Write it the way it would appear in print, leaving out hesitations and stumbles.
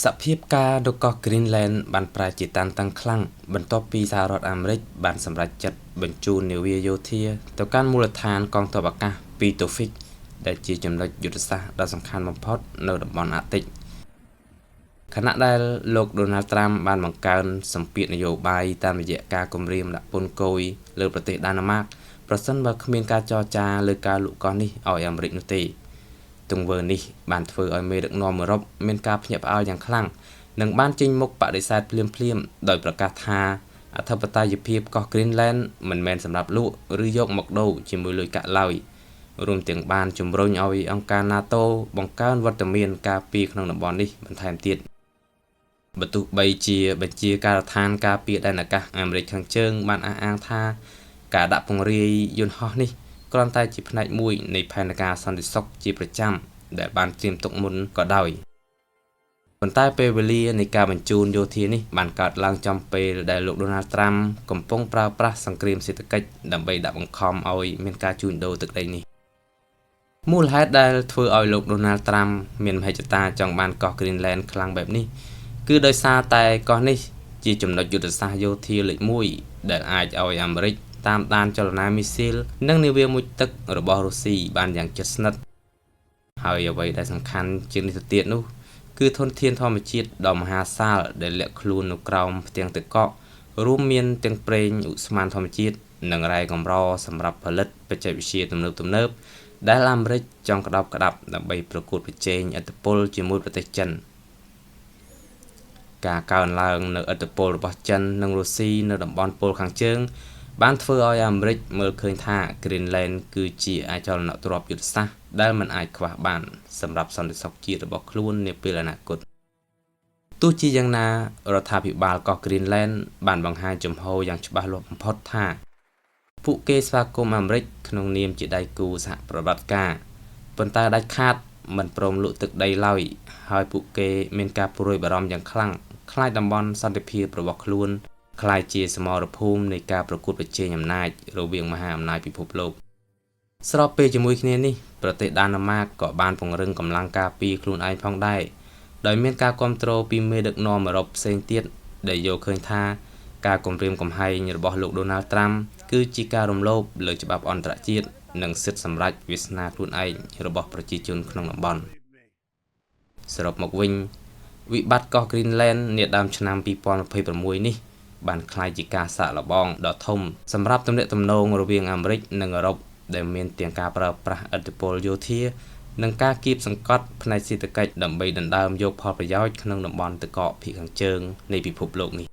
สภาพการดกกรีนแลนด์บันปลายจิตันตั้งคลั่งบรรทบปีสหรัฐอเมริกบันสำหรับจัดบรรจุนิวโยเทียต่อการมูลฐานกองทัพอากาศปีโตฟิกได้จีจำนวนยุทธศาสตร์ដ៏សំខាន់បំផុតនៅតំបន់អាតិចខណៈដែលលោកដូណាល់ត្រាំបានបង្កើនសម្ពាធនយោបាយតាមរយៈការគម្រាមដាក់ពន្ធគយលើប្រទេសដាណឺម៉ាកប្រសិនបើគ្មានការចរចាលើការលូកកោះនេះឲ្យអាមេរិកនោះទេទង្វើនេះបានធ្វើឲ្យមេដឹកនាំអឺរ៉ុបមានការភ្ញាក់ផ្អើលយ៉ាងខ្លាំងនិងបានចេញមុខបដិសេធភ្លាមៗដោយប្រកាសថាអធិបតេយ្យភាពកោះ Greenland មិនមែនសម្រាប់លក់ឬយកមកដូរជាមួយលុយកាក់ឡើយរួមទាំងបានជំរុញឲ្យអង្គការ NATO បង្កើនវត្តមានការពារក្នុងតំបន់នេះបន្ថែមទៀតបើទោះបីជាបញ្ជាការដ្ឋានការពារដែនអាកាសអាមេរិកខាងជើងបានអះអាងថាការដាក់ពង្រាយយន្តហោះនេះគ្រាន់តែជាផ្នែកមួយនៃផែនការសន្តិសុខជាប្រចាំដែលបានត្រៀមទុកមុនក៏ដោយប៉ុន្តែពេលវេលានៃការបញ្ជូនយោធានេះបានកើតឡើងចំពេលដែលលោកដូណាល់ត្រាំកំពុងប្រើប្រាស់សង្គ្រាមសេដ្ឋកិច្ចដើម្បីដាក់បង្ខំឲ្យមានការជួញដូរទឹកដីនេះមូលហេតុដែលធ្វើឲ្យលោកដូណាល់ត្រាំមានមហិច្ឆតាចង់បានកោះ Greenland ខ្លាំងបែបនេះគឺដោយសារតែកោះនេះជាចំណុចយុទ្ធសាស្ត្រយោធាលេខ1ដែលអាចឲ្យអាមេរិកតាមដានចលនាមីស៊ីលនិងនាវាមុជទឹករបស់រុស្ស៊ីបានយ៉ាងជិតស្និទ្ធហើយអ្វីដែលសំខាន់ជាងនេះទៅទៀតនោះគឺធនធានធម្មជាតិដ៏មហាសាលដែលលាក់ខ្លួននៅក្រោមផ្ទាំងទឹកកករួមមានទាំងប្រេងឧស្ម័នធម្មជាតិនិងរ៉ែកម្រសម្រាប់ផលិតបច្ចេកវិទ្យាទំនើបៗដែលអាមេរិកចង់ក្តាប់ក្តាប់ដើម្បីប្រកួតប្រជែងឥទ្ធិពលជាមួយប្រទេសចិនការកើនឡើងនៅឥទ្ធិពលរបស់ចិននិងរុស្ស៊ីនៅតំបន់ប៉ូលខាងជើងបានធ្វើឲ្យអាមេរិកមើលឃើញថា Greenland គឺជាអចលនទ្រព្យយុទ្ធសាស្ត្រដែលមិនអាចខ្វះបានសម្រាប់សន្តិសុខជាតិរបស់ខ្លួននាពេលអនាគតទោះជាយ៉ាងណារដ្ឋាភិបាលកោះ Greenland បានបង្ហាញចំហយ៉ាងច្បាស់លាស់បំផុតថាពួកគេស្វាគមន៍អាមេរិកក្នុងនាមជាដៃគូសហប្រតិបត្តិការប៉ុន្តែដាច់ខាតមិនព្រមលក់ទឹកដីឡើយហើយពួកគេមានការព្រួយបារម្ភយ៉ាងខ្លាំងខ្លាចតំបន់សន្តិភាពរបស់ខ្លួនក្លាយជាសមរភូមិនៃការប្រកួតប្រជែងអំណាចរវាងមហាអំណាចពិភពលោកស្របពេលជាមួយគ្នានេះប្រទេសដាណឺម៉ាកក៏បានពង្រឹងកម្លាំងការពារខ្លួនឯងផងដែរដោយមានការគ្រប់គ្រងពីមេដឹកនាំអឺរ៉ុបផ្សេងទៀតដែលយល់ឃើញថាការគំរាមកំហែងរបស់លោកដូណាល់ត្រាំគឺជាការរំលោភលើច្បាប់អន្តរជាតិនិងសិទ្ធិសម្រេចវាសនាខ្លួនឯងរបស់ប្រជាជនក្នុងតំបន់សរុបមកវិញវិបត្តិកោះ Greenland នាដើមឆ្នាំ2026នេះបានក្លាយជាការសាកល្បងដ៏ធំសម្រាប់ទំនាក់ទំនងរវាងអាមេរិកនិងអឺរ៉ុបដែលមានទាំងការប្រើប្រាស់ឥទ្ធិពលយោធានិងការគៀបសង្កត់ផ្នែកសេដ្ឋកិច្ចដើម្បីដណ្ដើមយកផលប្រយោជន៍ក្នុងតំបន់ទឹកកកភាគខាងជើងនៃពិភពលោកនេះ